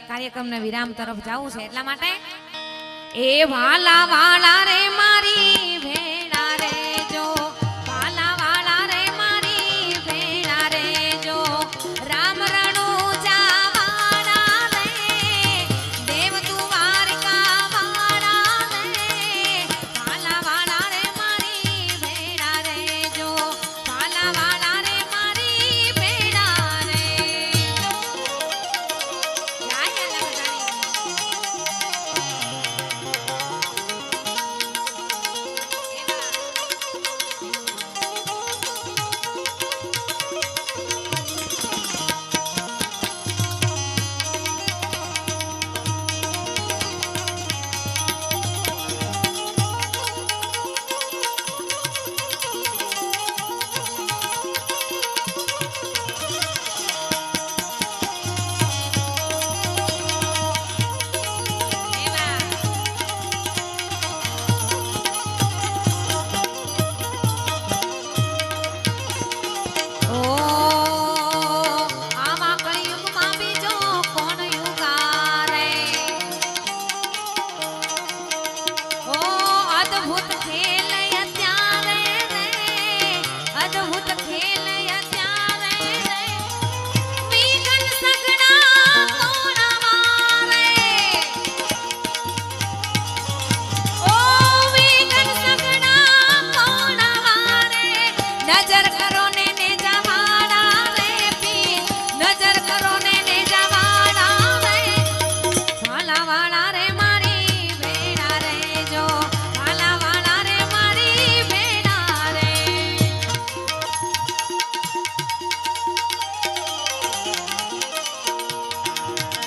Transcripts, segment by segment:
કાર્યક્રમને વિરામ તરફ જવું છે એટલા માટે એ વાલા વાલા રે મારી ભેળા રે જો વાલા વાલા રે મારી ભેળા રે જો રામ રણુ જાવાળા રે દેવ દ્વારકા વાળા રે વાલા વાલા રે મારી ભેળા રે જો વાલા વાલા રે મારી ભેળા રે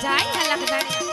જાય લગડાણી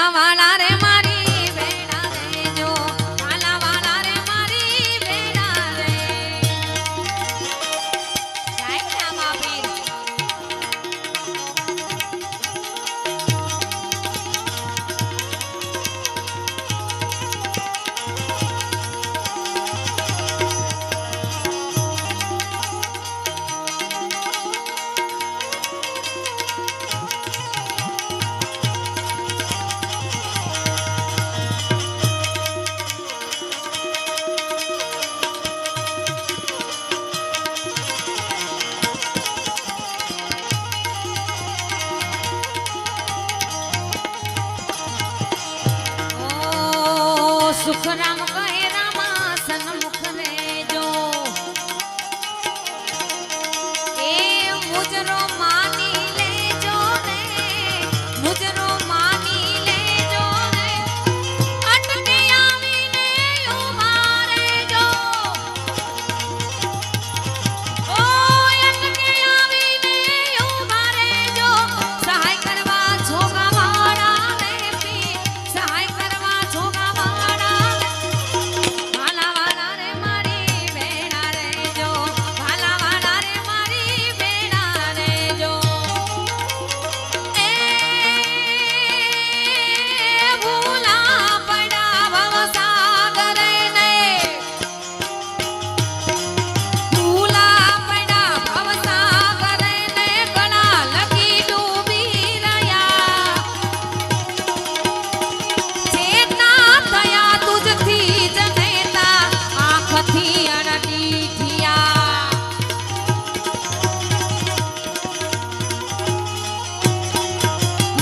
ભાલા વાલા રે મારી ભેળા રે જો ભાલા વાલા રે મારી ભેળા રે જાય ને આમાં પીર સુખરામ કહે રામા સન્મુખ રે જો એ મુજરો માની લેજો રે મુજરો માની લેજો રે અટકે આવીને ઉભા રહેજો ઓ અટકે આવીને ઉભા રહેજો સહાય કરવા જોગા વાળા રે પી સહાય કરવા જોગા વાળા ભાલા વાલા રે મારી ભેળા રે જો ભાલા વાલા રે મારી ભેળા રે જો એ ભૂલા પડ્યા ભવસાગર ને ભૂલા પડ્યા ભવસાગર ને ગળા લગી ડૂબી રહ્યા ચેતના થયા તુજથી જનેતા આંખથી અડડી થયા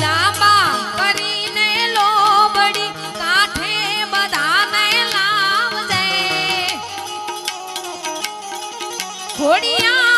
લાંબા કરીને લોબડી કાંઠે બધાને લાવજે ઘોડિયા